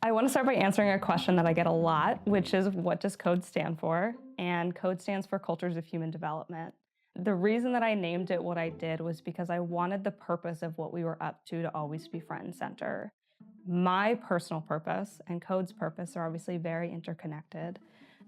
I want to start by answering a question that I get a lot, which is what does Cohd stand for? And Cohd stands for Cultures of Human Development. The reason that I named it what I did was because I wanted the purpose of what we were up to always be front and center. My personal purpose and Cohd's purpose are obviously very interconnected.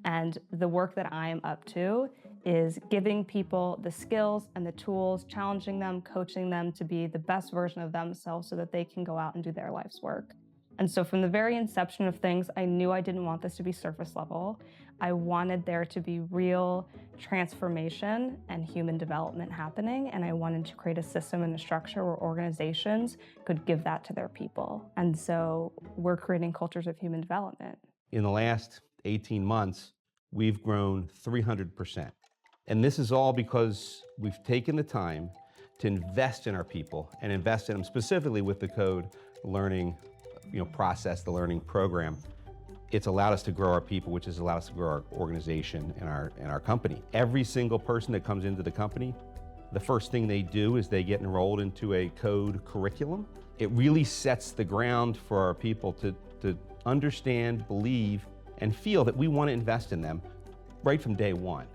And the work that I am up to is giving people the skills and the tools, challenging them, coaching them to be the best version of themselves so that they can go out and do their life's work. And so from the very inception of things, I knew I didn't want this to be surface level. I wanted there to be real transformation and human development happening, and I wanted to create a system and a structure where organizations could give that to their people. And so we're creating cultures of human development. In the last 18 months, we've grown 300%. And this is all because we've taken the time to invest in our people and invest in them specifically with the Cohd learning process, the learning program. It's allowed us to grow our people, which has allowed us to grow our organization and our company. Every single person that comes into the company, the first thing they do is they get enrolled into a Cohd curriculum. It really sets the ground for our people to understand, believe, and feel that we want to invest in them right from day one.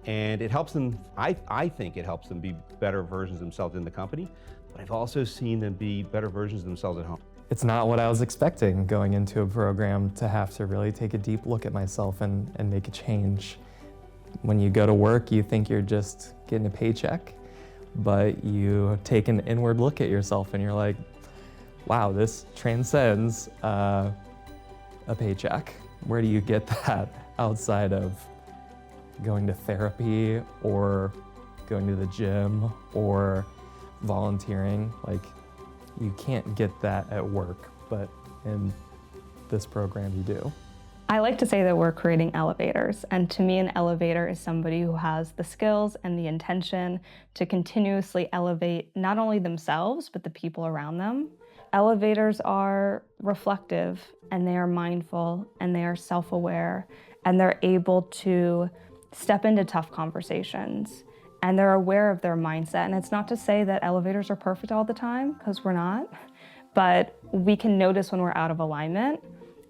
And it helps them, I think it helps them be better versions of themselves in the company, but I've also seen them be better versions of themselves at home. It's not what I was expecting going into a program, to have to really take a deep look at myself and make a change. When you go to work, you think you're just getting a paycheck, but you take an inward look at yourself and you're like, wow, this transcends a paycheck. Where do you get that outside of going to therapy or going to the gym or volunteering? Like, you can't get that at work, but in this program you do. I like to say that we're creating elevators, and to me an elevator is somebody who has the skills and the intention to continuously elevate not only themselves, but the people around them. Elevators are reflective, and they are mindful, and they are self-aware, and they're able to step into tough conversations. And they're aware of their mindset. And it's not to say that elevators are perfect all the time, because we're not, but we can notice when we're out of alignment,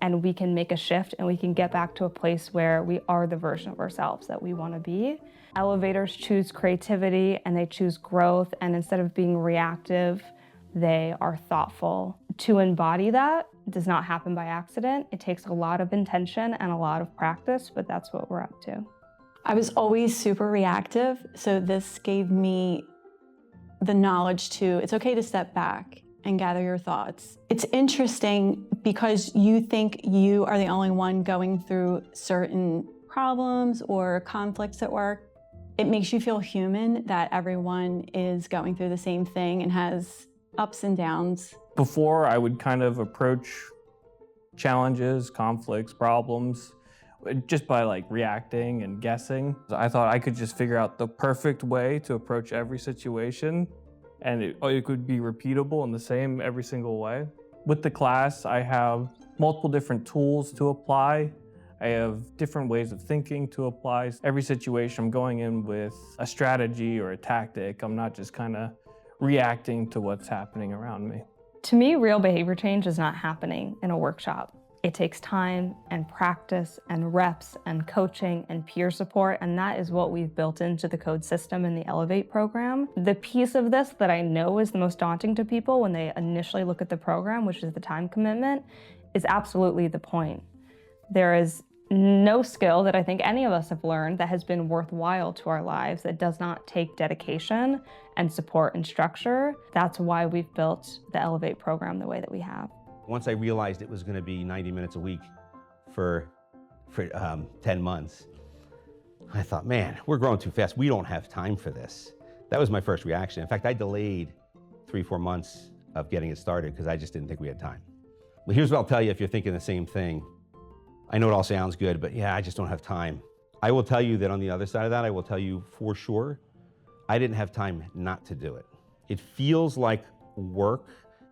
and we can make a shift, and we can get back to a place where we are the version of ourselves that we want to be. Elevators choose creativity and they choose growth, and instead of being reactive, they are thoughtful. To embody that does not happen by accident. It takes a lot of intention and a lot of practice, but that's what we're up to. I was always super reactive, so this gave me the knowledge to, it's okay to step back and gather your thoughts. It's interesting because you think you are the only one going through certain problems or conflicts at work. It makes you feel human that everyone is going through the same thing and has ups and downs. Before, I would kind of approach challenges, conflicts, problems, just by reacting and guessing. I thought I could just figure out the perfect way to approach every situation, and it could be repeatable and the same every single way. With the class, I have multiple different tools to apply. I have different ways of thinking to apply. Every situation, I'm going in with a strategy or a tactic. I'm not just kind of reacting to what's happening around me. To me, real behavior change is not happening in a workshop. It takes time and practice and reps and coaching and peer support, and that is what we've built into the Cohd system in the Elevate program. The piece of this that I know is the most daunting to people when they initially look at the program, which is the time commitment, is absolutely the point. There is no skill that I think any of us have learned that has been worthwhile to our lives that does not take dedication and support and structure. That's why we've built the Elevate program the way that we have. Once I realized it was going to be 90 minutes a week for 10 months, I thought, man, we're growing too fast. We don't have time for this. That was my first reaction. In fact, I delayed 3-4 months of getting it started because I just didn't think we had time. Well, here's what I'll tell you if you're thinking the same thing. I know it all sounds good, but yeah, I just don't have time. I will tell you that on the other side of that, I will tell you for sure, I didn't have time not to do it. It feels like work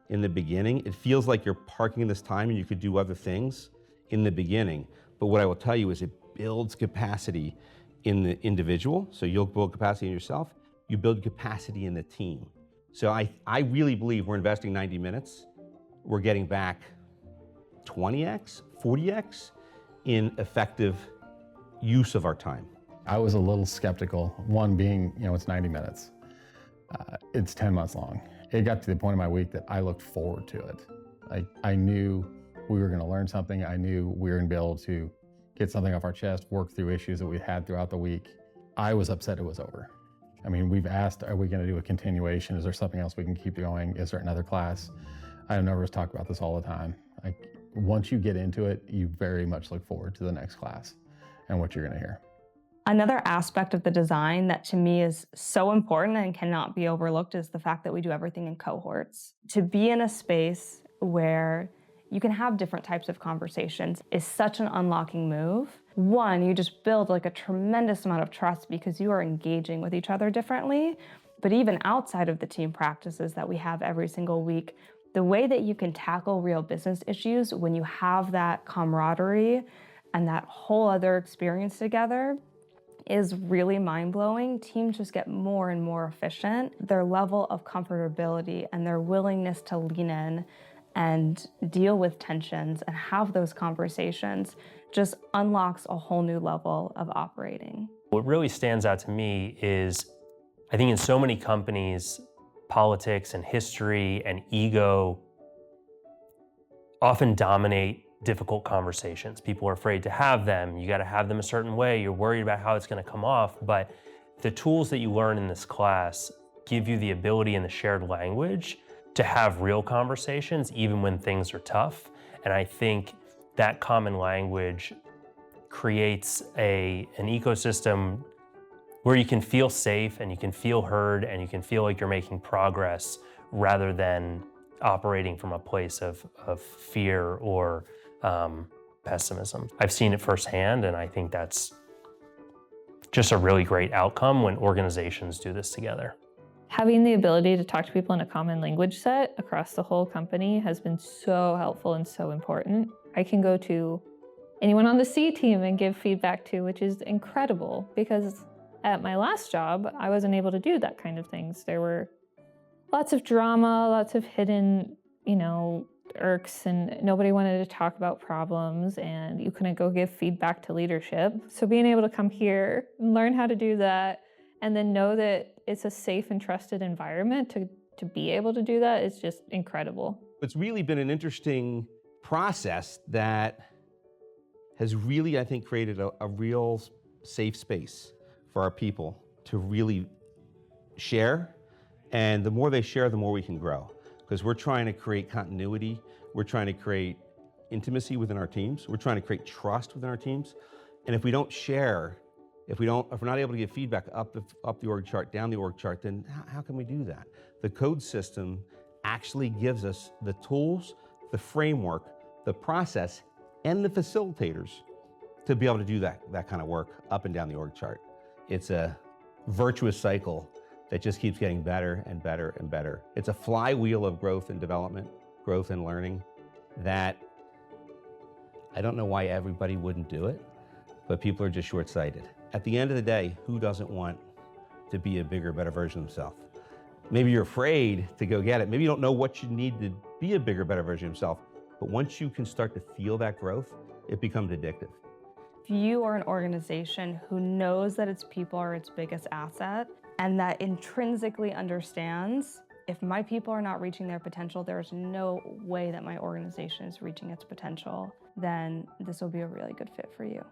in the beginning. It feels like you're parking this time and you could do other things in the beginning. But what I will tell you is it builds capacity in the individual. So you'll build capacity in yourself. You build capacity in the team. So I really believe we're investing 90 minutes. We're getting back 20x, 40x in effective use of our time. I was a little skeptical, one being, it's 90 minutes. It's 10 months long. It got to the point in my week that I looked forward to it. I knew we were going to learn something. I knew we were going to be able to get something off our chest, work through issues that we had throughout the week. I was upset it was over. I mean, we've asked, are we going to do a continuation? Is there something else we can keep going? Is there another class? I know we talk about this all the time. Once you get into it, you very much look forward to the next class and what you're going to hear. Another aspect of the design that to me is so important and cannot be overlooked is the fact that we do everything in cohorts. To be in a space where you can have different types of conversations is such an unlocking move. One, you just build like a tremendous amount of trust because you are engaging with each other differently. But even outside of the team practices that we have every single week, the way that you can tackle real business issues when you have that camaraderie and that whole other experience together is really mind-blowing. Teams just get more and more efficient. Their level of comfortability and their willingness to lean in and deal with tensions and have those conversations just unlocks a whole new level of operating. What really stands out to me is, I think in so many companies, politics and history and ego often dominate difficult conversations. People are afraid to have them. You got to have them a certain way. You're worried about how it's going to come off. But the tools that you learn in this class give you the ability and the shared language to have real conversations, even when things are tough. And I think that common language creates an ecosystem where you can feel safe and you can feel heard and you can feel like you're making progress rather than operating from a place of fear or pessimism. I've seen it firsthand, and I think that's just a really great outcome when organizations do this together. Having the ability to talk to people in a common language set across the whole company has been so helpful and so important. I can go to anyone on the C team and give feedback to, which is incredible, because at my last job, I wasn't able to do that kind of things. There were lots of drama, lots of hidden, irks, and nobody wanted to talk about problems, and you couldn't go give feedback to leadership. So being able to come here and learn how to do that, and then know that it's a safe and trusted environment to be able to do that is just incredible. It's really been an interesting process that has really, I think, created a real safe space for our people to really share. And the more they share, the more we can grow. Because we're trying to create continuity. We're trying to create intimacy within our teams. We're trying to create trust within our teams. And if we don't share, if we're not able to give feedback up the org chart, down the org chart, then how can we do that? The Cohd system actually gives us the tools, the framework, the process, and the facilitators to be able to do that kind of work up and down the org chart. It's a virtuous cycle that just keeps getting better and better and better. It's a flywheel of growth and development, growth and learning that I don't know why everybody wouldn't do it, but people are just short-sighted. At the end of the day, who doesn't want to be a bigger, better version of themselves? Maybe you're afraid to go get it. Maybe you don't know what you need to be a bigger, better version of yourself. But once you can start to feel that growth, it becomes addictive. If you are an organization who knows that its people are its biggest asset and that intrinsically understands, if my people are not reaching their potential, there's no way that my organization is reaching its potential, then this will be a really good fit for you.